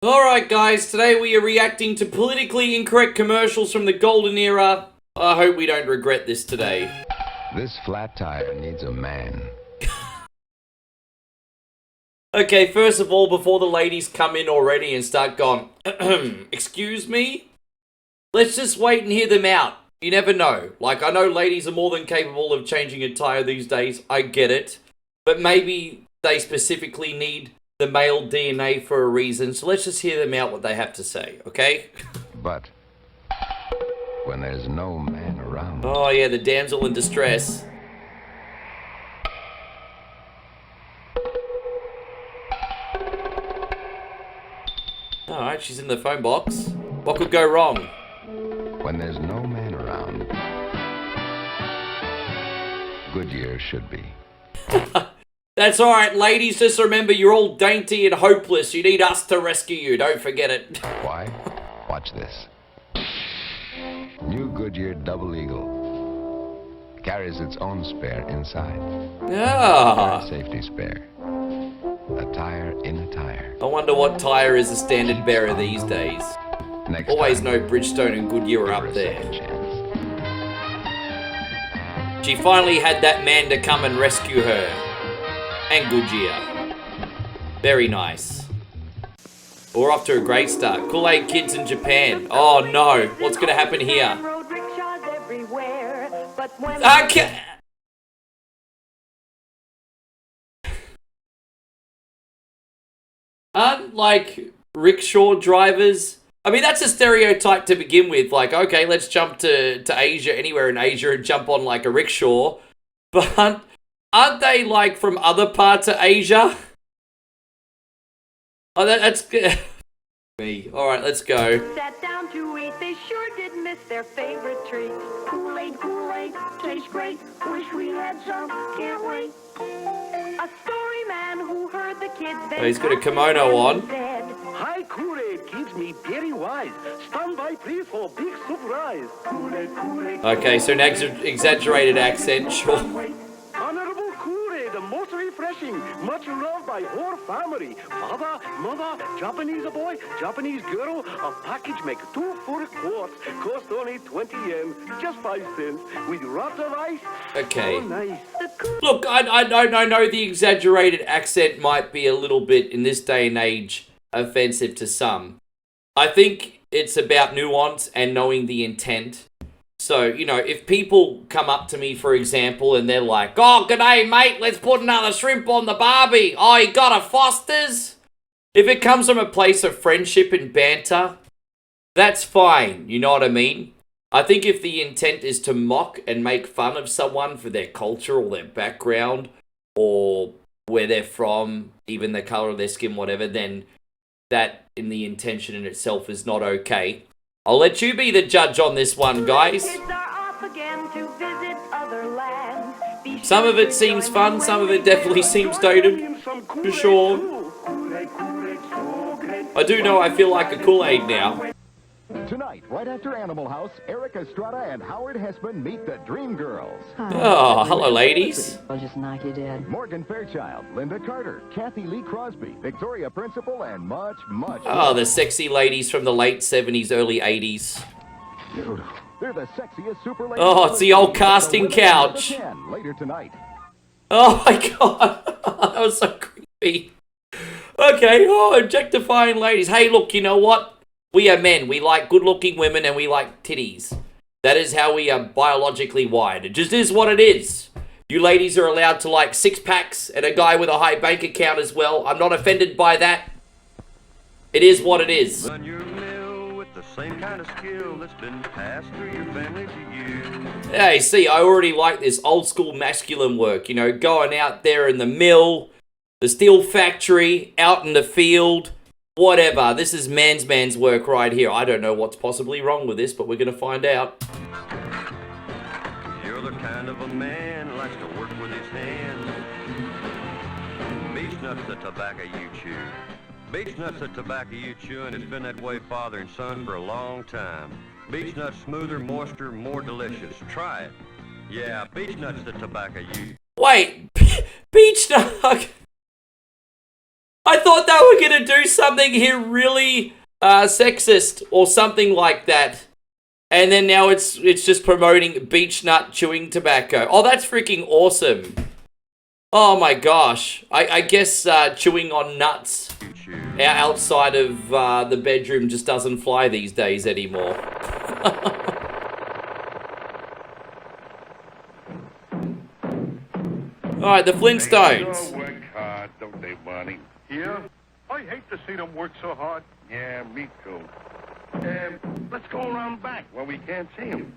Alright guys, today we are reacting to politically incorrect commercials from the golden era. I hope we don't regret this today. This flat tire needs a man. Okay, first of all, before the ladies come in already and start going, excuse me? Let's just wait and hear them out. You never know. Like, I know ladies are more than capable of changing a tire these days. I get it. But maybe they specifically need the male DNA for a reason. So let's just hear them out what they have to say, okay? But when there's no man around... Oh yeah, the damsel in distress. Alright, she's in the phone box. What could go wrong? When there's no man around, Goodyear should be. That's alright, ladies. Just remember, you're all dainty and hopeless. You need us to rescue you. Don't forget it. Why? Watch this. New Goodyear Double Eagle carries its own spare inside. Ah. Safety spare. A tire in a tire. I wonder what tire is the standard bearer these days. Next Always time, know Bridgestone and Goodyear are give her up a there. second chance. She finally had that man to come and rescue her. And Goodyear. Very nice. We're off to a great start. Kool-Aid Kids in Japan. Oh no, what's gonna happen here? Okay. Aren't, like, rickshaw drivers... I mean, that's a stereotype to begin with. Like, okay, let's jump to Asia, anywhere in Asia, and jump on, like, a rickshaw. But aren't they, like, from other parts of Asia? Oh, that's good. Me. Alright, let's go. Sat down to eat, they sure did miss their favorite treat. Kool-Aid, Kool-Aid, tastes great. Wish we had some, can't wait. A story man who heard the kids. Oh, he's got a kimono on. Hi, Kool-Aid keeps me very wise. Stand by, please, for big surprise. Kool-Aid, Kool-Aid. Okay, so an exaggerated accent, sure. Honorable Kool-Aid, most refreshing, much loved by whole family. Father, mother, Japanese boy, Japanese girl. A package make 2 full quarts, cost only 20 yen, just 5 cents, with lots of ice. Okay. So nice. Look, I know the exaggerated accent might be a little bit, in this day and age, offensive to some. I think it's about nuance and knowing the intent. So, you know, if people come up to me, for example, and they're like, oh, g'day, mate, let's put another shrimp on the barbie. Oh, you got a Foster's? If it comes from a place of friendship and banter, that's fine, you know what I mean? I think if the intent is to mock and make fun of someone for their culture or their background or where they're from, even the color of their skin, whatever, then that in the intention in itself is not okay. I'll let you be the judge on this one, guys. Some of it seems fun, some of it definitely seems dated, for sure. I do know I feel like a Kool-Aid now. Tonight, right after Animal House, Eric Estrada and Howard Hessman meet the Dream Girls. Oh, hello, ladies. I'll just knock you dead. Morgan Fairchild, Linda Carter, Kathy Lee Crosby, Victoria Principal, and much, much more. Oh, the sexy ladies from the late 70s, early 80s. They're the sexiest super ladies. Oh, it's the old casting couch. Later tonight. Oh my god, that was so creepy. Okay, oh, objectifying ladies. Hey, look, you know what? We are men. We like good-looking women and we like titties. That is how we are biologically wired. It just is what it is. You ladies are allowed to like six-packs and a guy with a high bank account as well. I'm not offended by that. It is what it is. Run your mill with the same kind of skill that's been passed through your family to you. Hey, see, I already like this old-school masculine work. You know, going out there in the mill, the steel factory, out in the field, whatever. This is man's work right here. I don't know what's possibly wrong with this, but we're going to find out. You're the kind of a man likes to work with his hands. Beech nuts the tobacco you chew. Beech nuts the tobacco you chew, and it's been that way, father and son, for a long time. Beech nuts smoother, moister, more delicious. Try it. Yeah, beech nuts the tobacco you... Wait, beech nut... I thought they were gonna do something here really sexist or something like that. And then now it's just promoting beech nut chewing tobacco. Oh, that's freaking awesome. Oh my gosh. I guess chewing on nuts outside of the bedroom just doesn't fly these days anymore. Alright, the Flintstones. They work hard, don't they, Barney? Yeah? I hate to see them work so hard. Yeah, me too. Let's go around back where we can't see him.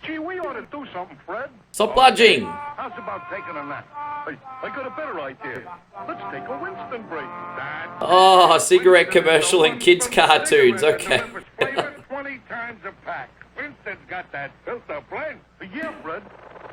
Gee, we ought to do something, Fred. Stop budging. How's about taking a nap? I got a better idea. Let's take a Winston break. Oh, a cigarette commercial and kids' cartoons. Okay. 20 times a pack. Winston's got that filter blend. Yeah, Fred.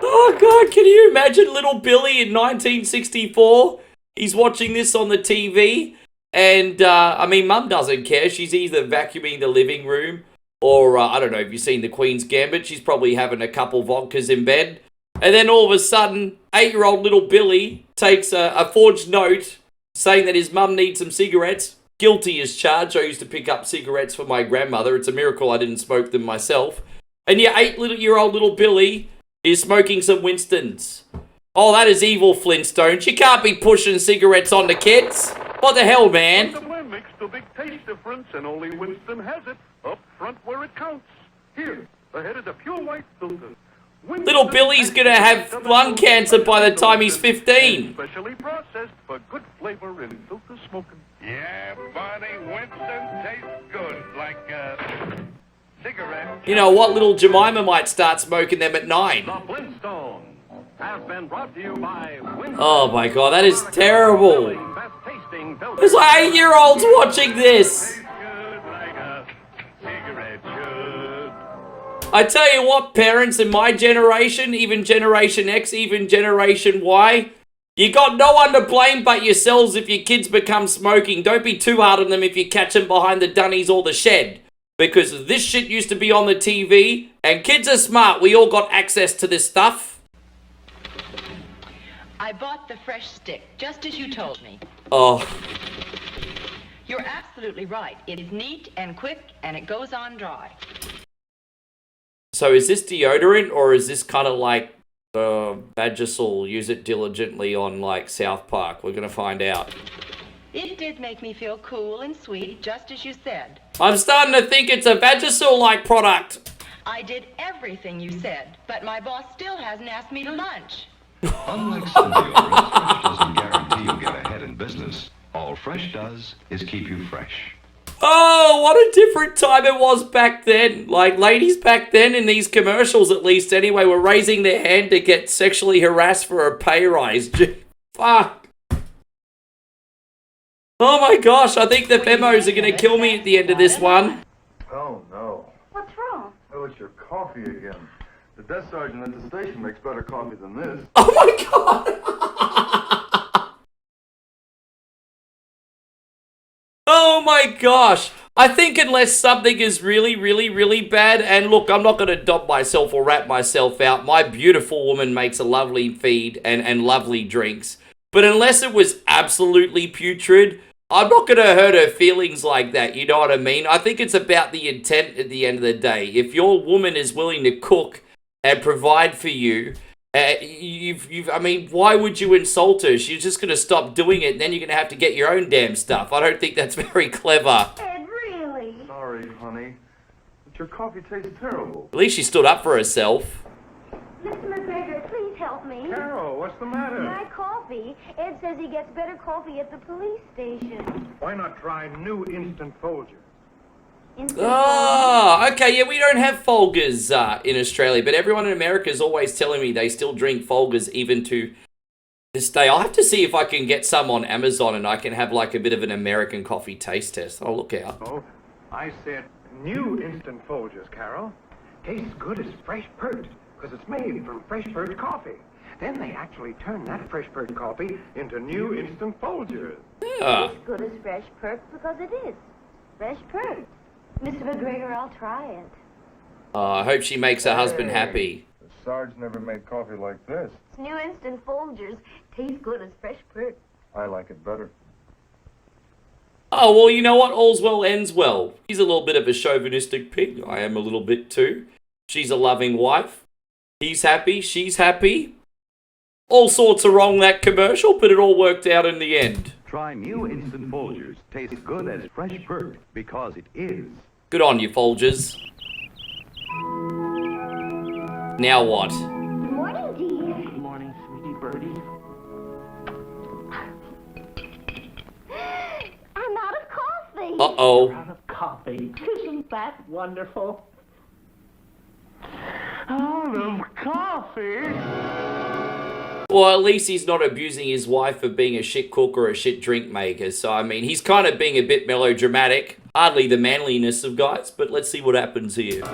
Oh god, can you imagine little Billy in 1964? He's watching this on the TV, and I mean, Mum doesn't care. She's either vacuuming the living room, or I don't know if you've seen The Queen's Gambit. She's probably having a couple vodkas in bed, and then all of a sudden, 8-year-old little Billy takes a forged note saying that his mum needs some cigarettes. Guilty as charged. I used to pick up cigarettes for my grandmother. It's a miracle I didn't smoke them myself. And yeah, 8-year-old little Billy is smoking some Winstons. Oh, that is evil, Flintstones. You can't be pushing cigarettes on the kids. What the hell, man? The blend makes the big taste difference, and only Winston has it. Up front where it counts. Here, ahead of the pure white filter. Winston Little Billy's gonna have lung cancer by the time he's 15. Specially processed for good flavor in filter smoking. Yeah, Barney, Winston tastes good, like cigarette. You know what? Little Jemima might start smoking them at 9. The Flintstones has been brought to you by Winston. Oh my god, that is terrible. Best tasting filter. There's like 8-year-olds watching this. Good like a cigarette should. I tell you what, parents in my generation, even Generation X, even Generation Y, you got no one to blame but yourselves if your kids become smoking. Don't be too hard on them if you catch them behind the dunnies or the shed. Because this shit used to be on the TV, and kids are smart. We all got access to this stuff. I bought the fresh stick, just as you told me. Oh, You're absolutely right. It is neat and quick, and it goes on dry. so is this deodorant, or is this kind of like Vagisil, use it diligently on like South Park? We're gonna find out. It did make me feel cool and sweet, just as you said. I'm starting to think it's a Vagisil-like product. I did everything you said, but my boss still hasn't asked me to lunch. Unlike some deodorants, Fresh doesn't guarantee you'll get ahead in business. All Fresh does is keep you fresh. Oh, what a different time it was back then. Like, ladies back then, in these commercials at least anyway, were raising their hand to get sexually harassed for a pay rise. Fuck. Oh my gosh, I think the Femos are gonna kill me at the end of this one. Oh no. What's wrong? Oh, it's your coffee again. The desk sergeant at the station makes better coffee than this. Oh my god! Oh my gosh! I think unless something is really, really, really bad, and look, I'm not gonna dub myself or wrap myself out. My beautiful woman makes a lovely feed and lovely drinks. But unless it was absolutely putrid, I'm not going to hurt her feelings like that, you know what I mean? I think it's about the intent at the end of the day. If your woman is willing to cook and provide for you, I mean, why would you insult her? She's just going to stop doing it, and then you're going to have to get your own damn stuff. I don't think that's very clever. Ed, really? Sorry, honey. But your coffee tastes terrible. At least she stood up for herself. Mr. McGregor, please help me. Carol, what's the matter? My coffee. Ed says he gets better coffee at the police station. Why not try new instant Folger? Oh, okay, yeah, we don't have Folgers in Australia, but everyone in America is always telling me they still drink Folgers even to this day. I'll have to see if I can get some on Amazon and I can have like a bit of an American coffee taste test. I'll look out. Oh, I said new instant Folgers, Carol. Tastes good as fresh perked, because it's made from fresh perked coffee. Then they actually turn that fresh perked coffee into new instant Folgers. Yeah. As good as fresh perk because it is. Fresh perk. Mr. McGregor, I'll try it. I hope she makes her husband happy. The Sarge never made coffee like this. It's new instant Folgers. Tastes good as fresh perk. I like it better. Oh, well, you know what? All's well ends well. He's a little bit of a chauvinistic pig. I am a little bit too. She's a loving wife. He's happy. She's happy. All sorts are wrong that commercial, but it all worked out in the end. Try new Instant Folgers. Tastes good as fresh fruit because it is. Good on you, Folgers. Now what? Morning, dear. Good morning, sweetie birdie. I'm out of coffee. Uh-oh. Out of coffee. Isn't that wonderful? Out of coffee? Well, at least he's not abusing his wife for being a shit cook or a shit drink maker. So, I mean, he's kind of being a bit melodramatic. Hardly the manliness of guys, but let's see what happens here.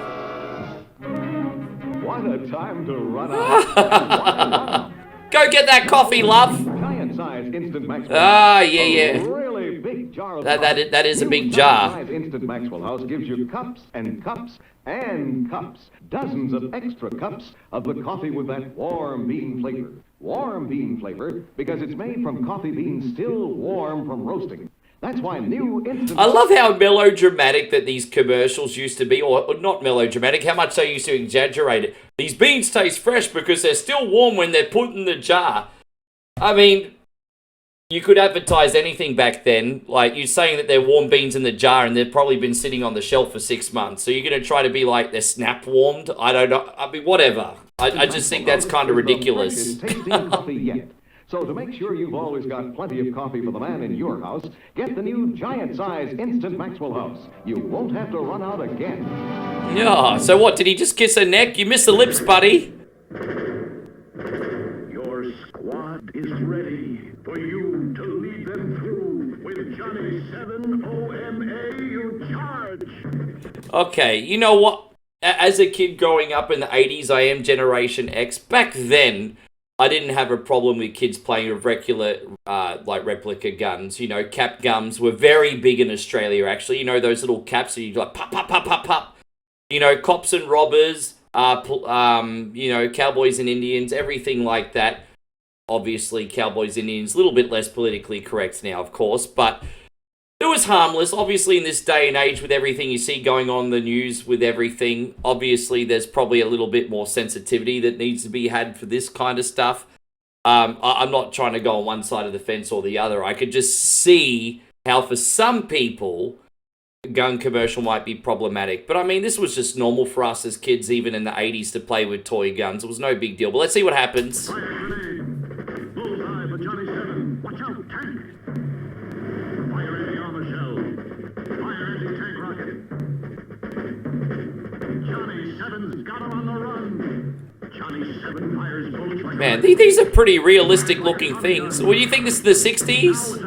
What a time to run out. Go get that coffee, love. Giant size Instant Maxwell. Ah, yeah. A really big jar of That is a big New jar. Giant size Instant Maxwell House gives you cups and cups and cups. Dozens of extra cups of the coffee with that warm bean flavor. Warm bean flavor because it's made from coffee beans still warm from roasting. That's why new Instant... I love how melodramatic that these commercials used to be, or not melodramatic, how much they used to exaggerate it. These beans taste fresh because they're still warm when they're put in the jar. I mean, you could advertise anything back then. Like, you're saying that they're warm beans in the jar and they've probably been sitting on the shelf for 6 months. So you're going to try to be like, they're snap warmed? I don't know. I mean, whatever. I just think that's kind of ridiculous. Tasting coffee yet. So to make sure you've always got plenty of coffee for the man in your house, get the new giant size Instant Maxwell House. You won't have to run out again. Yeah, so what, did he just kiss her neck? You missed the lips, buddy. Your squad is ready for you to lead them through with Johnny 7 OMA you charge. Okay, you know what? As a kid growing up in the 80s, I am Generation X. Back then, I didn't have a problem with kids playing with replica guns. You know, cap guns were very big in Australia, actually. You know, those little caps that you like pop, pop, pop, pop, pop. You know, cops and robbers, you know, cowboys and Indians, everything like that. Obviously, cowboys and Indians, a little bit less politically correct now, of course, but it was harmless. Obviously, in this day and age, with everything you see going on in the news, with everything, obviously, there's probably a little bit more sensitivity that needs to be had for this kind of stuff. I'm not trying to go on one side of the fence or the other. I could just see how, for some people, a gun commercial might be problematic. But, I mean, this was just normal for us as kids, even in the 80s, to play with toy guns. It was no big deal. But let's see what happens. Bullseye for Johnny 7. Watch out, tank. Fire anti-armor shell. Fire anti-tank rocket. Johnny 7's got him on the run. Johnny 7 fires bullets like... Man, these are pretty realistic looking things. What do you think, this is the 60s?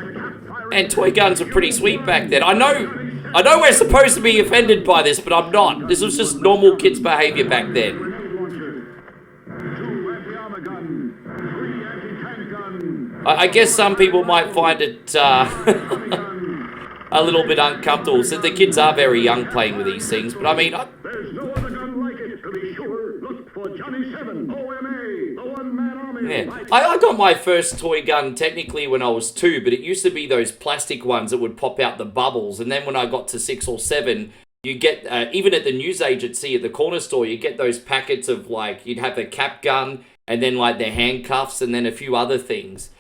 And toy guns were pretty sweet back then. I know we're supposed to be offended by this, but I'm not. This was just normal kids' behavior back then. I guess some people might find it a little bit uncomfortable. So the kids are very young playing with these things, but I mean... There's no other gun like it. To be sure, look for Johnny 7, OMA, the one-man army. Yeah. I got my first toy gun technically when I was 2, but it used to be those plastic ones that would pop out the bubbles. And then when I got to 6 or 7, you get, even at the news agency at the corner store, you get those packets of, like, you'd have a cap gun and then, like, the handcuffs and then a few other things.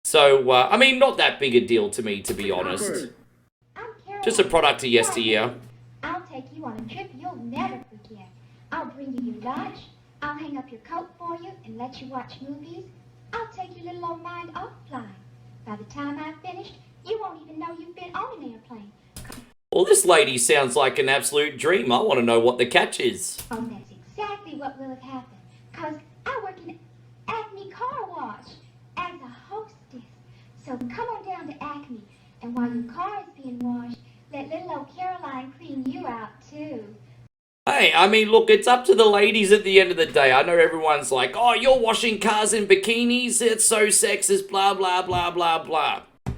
So, I mean, not that big a deal to me, to be honest. Just a product of yesteryear. I'll take you on a trip you'll never forget. I'll bring you your lunch. I'll hang up your coat for you and let you watch movies. I'll take your little old mind off flying. By the time I've finished, you won't even know you've been on an airplane. Well, this lady sounds like an absolute dream. I want to know what the catch is. Oh, that's exactly what will have happened. 'Cause I work in Acme Car Wash as a hostess. So come on down to Acme, and while your car is being washed, let little old Caroline clean you out, too. Hey, I mean, look, it's up to the ladies at the end of the day. I know everyone's like, oh, you're washing cars in bikinis? It's so sexist, blah, blah, blah, blah, blah. I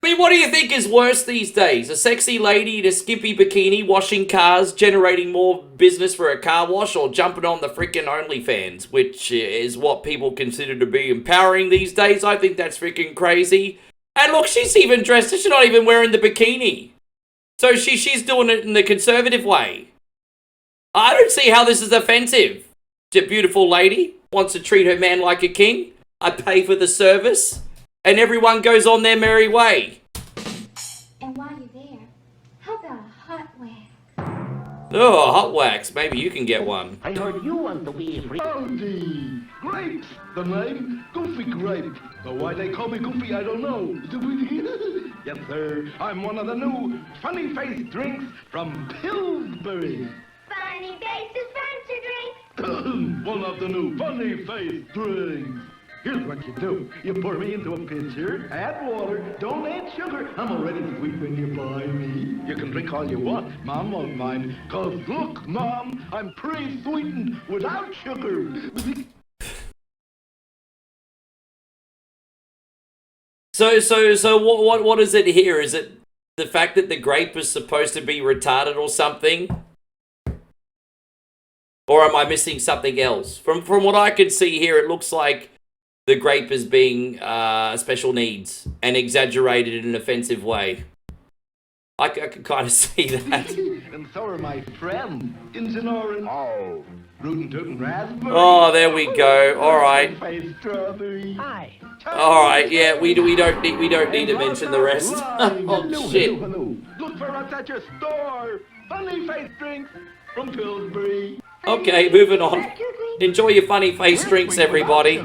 mean, what do you think is worse these days? A sexy lady in a skimpy bikini washing cars, generating more business for a car wash, or jumping on the freaking OnlyFans, which is what people consider to be empowering these days? I think that's freaking crazy. And look, she's even dressed. She's not even wearing the bikini. So she's doing it in the conservative way. I don't see how this is offensive. It's a beautiful lady, wants to treat her man like a king. I pay for the service, and everyone goes on their merry way. And while you're there, how about a hot wax? Oh, hot wax. Maybe you can get one. I heard you want to be free. Howdy! Grapes! The name? Goofy Grape. Though why they call me Goofy, I don't know. Yes, sir. I'm one of the new funny-faced drinks from Pillsbury. Funny faces, fancy drinks. One of the new funny-faced drinks. Here's what you do. You pour me into a pitcher, add water, don't add sugar. I'm already sweet when you buy me. You can drink all you want. Mom won't mind. 'Cause look, Mom, I'm pre-sweetened without sugar. So what is it here? Is it the fact that the grape is supposed to be retarded or something? Or am I missing something else? From what I can see here, it looks like the grape is being special needs and exaggerated in an offensive way. I can kind of see that. And so are my friends. Injun Orange. Oh. Rootin' Tootin' Raspberry. Oh, there we go. All right. Strawberry. Hi. All right. Yeah, we don't need to mention the rest. Oh shit. Look for us at your store. Funny face drinks from Pillsbury. Okay, moving on. Enjoy your funny face drinks, everybody.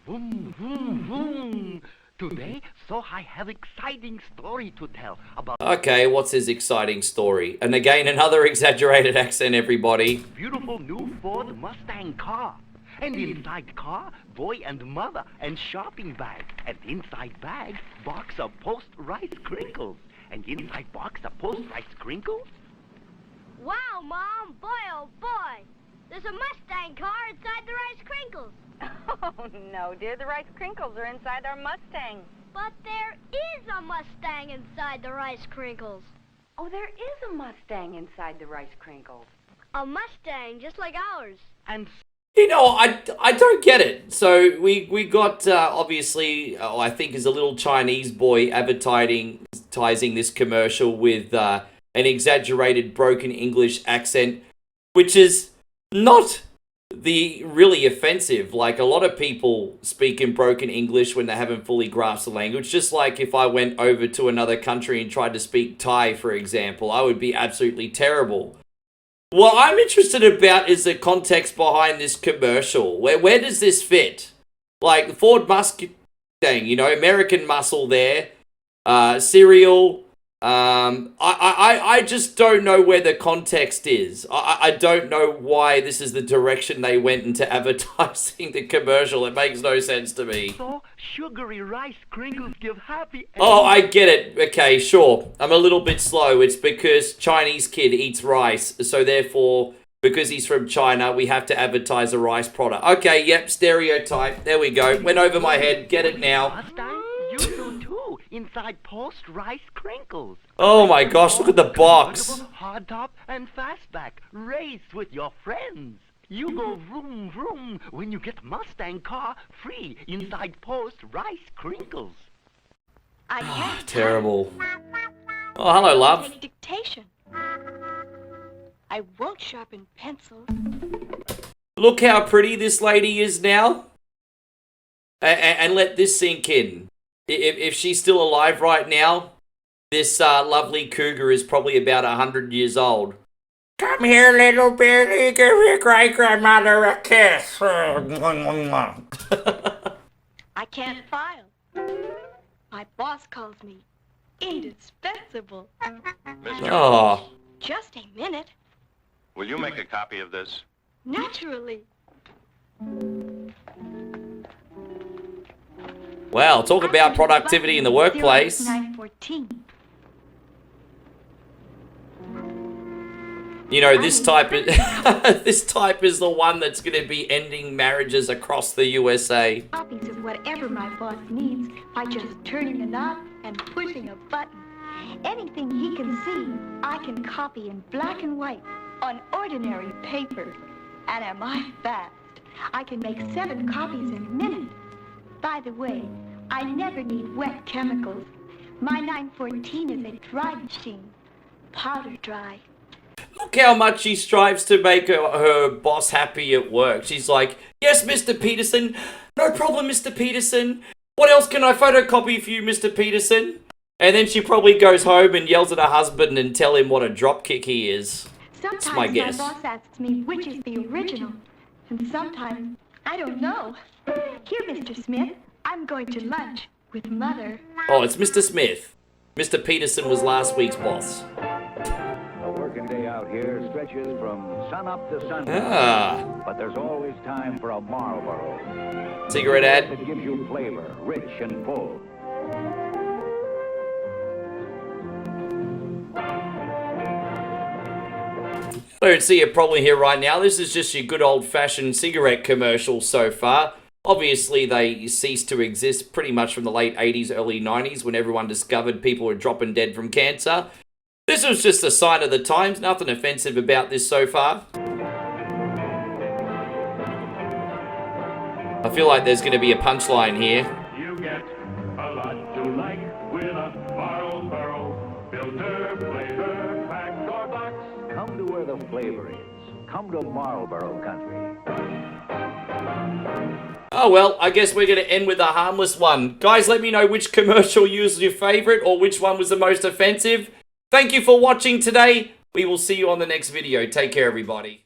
Vroom, vroom, vroom. Today, so I have exciting story to tell about... Okay, what's his exciting story? And again, another exaggerated accent, everybody. Beautiful new Ford Mustang car. And inside car, boy and mother and shopping bag. And inside bag, box of post-rice crinkles. And inside box of post-rice crinkles... Wow, Mom! Boy, oh boy! There's a Mustang car inside the Rice Crinkles. Oh, no, dear. The Rice Crinkles are inside our Mustang. But there is a Mustang inside the Rice Crinkles. Oh, there is a Mustang inside the Rice Crinkles. A Mustang just like ours. And... You know, I don't get it. So we got, obviously, I think is a little Chinese boy advertising this commercial with an exaggerated broken English accent, which is not the really offensive. Like, a lot of people speak in broken English when they haven't fully grasped the language. Just like if I went over to another country and tried to speak Thai, for example, I would be absolutely terrible. What I'm interested about is the context behind this commercial. Where does this fit? Like, Ford Mustang, you know, American muscle there, cereal. I just don't know where the context is. I don't know why this is the direction they went into advertising the commercial. It makes no sense to me. So, sugary Rice Crinkles give happy... Oh, I get it. Okay, sure. I'm a little bit slow. It's because Chinese kid eats rice. So therefore, because he's from China, we have to advertise a rice product. Okay, yep, stereotype. There we go. Went over my head. Get it now. Mustang, you do too. Inside post-rice crinkles. Oh my gosh, look at the box. Hard top and fastback. Race with your friends. You go vroom vroom when you get Mustang car free inside post-rice crinkles. I can't. Terrible. Oh, hello, love. Take dictation. I won't sharpen pencils. Look how pretty this lady is now. And let this sink in. If she's still alive right now, this lovely cougar is probably about 100 years old. Come here, little Billy, give your great-grandmother a kiss. I can't file. My boss calls me indispensable. Oh. Just a minute. Will you make a copy of this? Naturally. Wow, talk about productivity in the workplace. 914. You know, this type is this type is the one that's going to be ending marriages across the USA. Copies of whatever my boss needs by just turning a knob and pushing a button. Anything he can see, I can copy in black and white on ordinary paper. And am I fast? I can make 7 copies in a minute. By the way, I never need wet chemicals. My 914 is a dry machine. Powder dry. Look how much she strives to make her boss happy at work. She's like, yes, Mr. Peterson. No problem, Mr. Peterson. What else can I photocopy for you, Mr. Peterson? And then she probably goes home and yells at her husband and tell him what a dropkick he is. Sometimes That's my guess. boss asks me which is the original. And sometimes, I don't know. Here, Mr. Smith, I'm going to lunch with Mother. Oh, it's Mr. Smith. Mr. Peterson was last week's boss. A working day out here stretches from sun up to sundown. Ah. But there's always time for a Marlboro. Cigarette ad? That gives you flavor, rich and full. I don't see a problem here right now. This is just your good old-fashioned cigarette commercial so far. Obviously, they ceased to exist pretty much from the late 80s, early 90s, when everyone discovered people were dropping dead from cancer. This was just a sign of the times. Nothing offensive about this so far. I feel like there's going to be a punchline here. You get a lot to like with a Marlboro filter, flavor, pack or box. Come to where the flavor is. Come to Marlboro country. Oh well, I guess we're going to end with a harmless one. Guys, let me know which commercial was your favorite or which one was the most offensive. Thank you for watching today. We will see you on the next video. Take care, everybody.